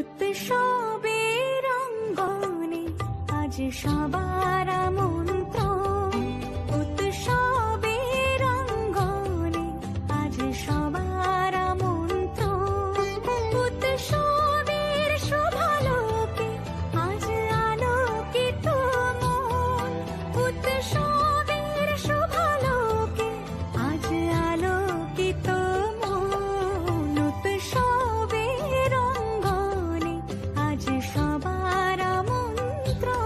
উৎসবের অঙ্গনে আজ সবার আমন্ত্রণ। উৎসবের অঙ্গনে আজ সবার আমন্ত্রণ। উৎসবের শোভালোকে আজ আলোকিত মন। উৎসবের শোভালোকে আজ আলোকিত মন। উৎসবের অঙ্গনে আজ সবার আমন্ত্রণ।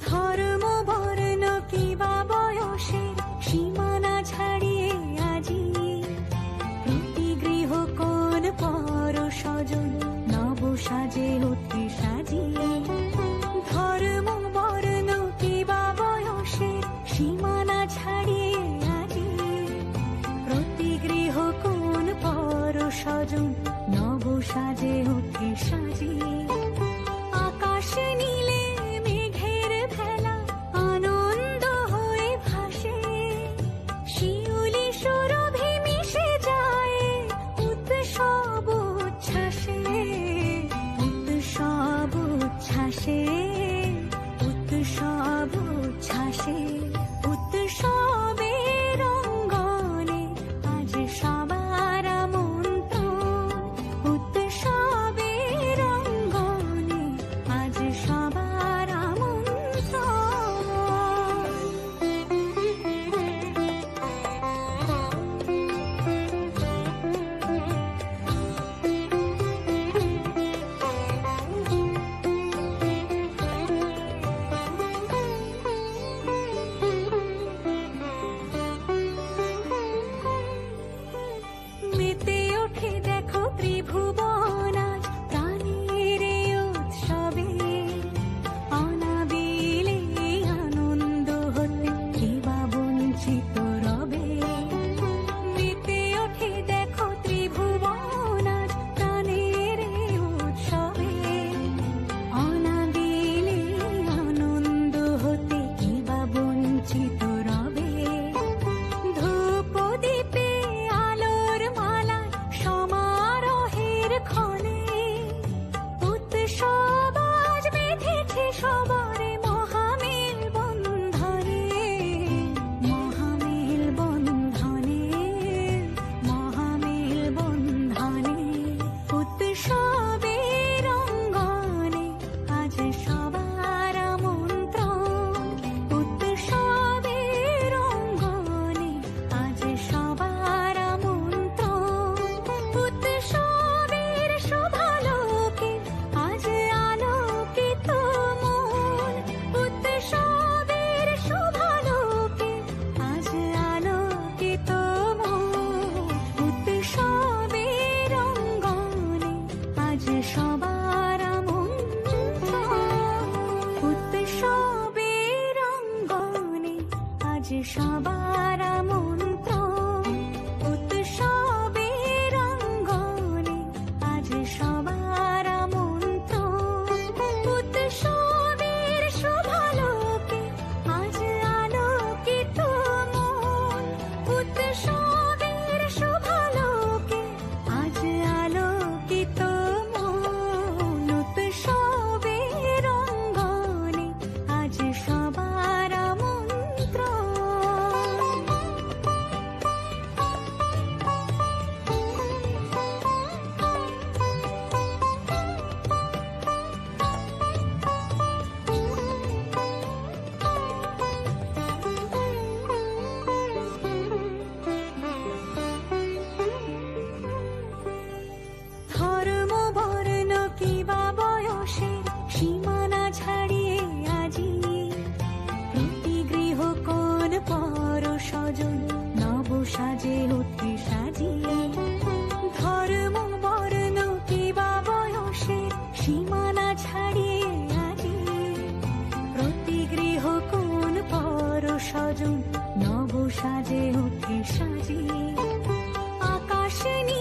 ধর্ম বর্ণ কিবা বয়সের সীমানা ছাড়িয়ে আজি প্রতি গৃহ কোন পর স্বজন নব সাজে অতি সাজিয়ে। ধর্ম বর্ণ কিবা বয়সের সীমানা ছাড়িয়ে আজি প্রতি গৃহ কোন পর স্বজন নব সাজে অতি সাজিয়ে। আকাশ নীলে মেঘের ভেলা আনন্দ হয়ে ভাসে। শিউলি সুরভি মিশে যায় উৎসব উচ্ছ্বাসে। উৎসব উচ্ছ্বাসে। উৎসব উচ্ছ্বাসে। উৎসবের অঙ্গনে আজ সবার আমন্ত্রণ। উৎসবের অঙ্গনে আজ সবার আমন্ত্রণ। মেতে ওঠে দেখো ত্রিভুবন আজ প্রাণের এই উৎসবে। অনাবিলে আনন্দ হতে কিবা বঞ্চিত রবে। মেতে ওঠে দেখো ত্রিভুবন আজ প্রাণের এই উৎসবে। অনাবিলে আনন্দ হতে কিবা বঞ্চিত রবে। ধূপ দীপে আলোর মালা সমারোহের ক্ষণে উৎসব আজ বেঁধেছে সবার মহামেল বন্ধনে। মহামেল বন্ধনে। মহামেল বন্ধনে। উৎসবের অঙ্গনে আজ সবার আমন্ত্রণ। উৎসবের অঙ্গনে আজ সবার আমন্ত্রণ। উৎসবের শোভালোকে আজ আলোকিত মন। উৎসবের শোভালোকে আজ আলোকিত মন। উৎসবের অঙ্গনে আজ সবার আমন্ত্রণ। উৎসবের অঙ্গনে আজ সবার আমন্ত্রণ। উৎসবের অঙ্গনে আজ সবার আমন্ত্রণ। উৎসবের শোভালোকে আজ আলোকিত মন। উৎসবের শোভালোকে আজ আলোকিত মন। উৎসবের অঙ্গনে আজ সবার আমন্ত্রণ। ধর্ম বর্ণ কিবা বয়সের সীমানা ছাড়িয়ে আজি প্রতি গৃহ কোন পর স্বজন নব সাজে অতি সাজিয়ে। ধর্ম বর্ণ কিবা বয়সের সীমানা ছাড়িয়ে আজি প্রতি গৃহ কোন পর স্বজন নব নব সাজে ওঠে সাজিয়ে আকাশ নীল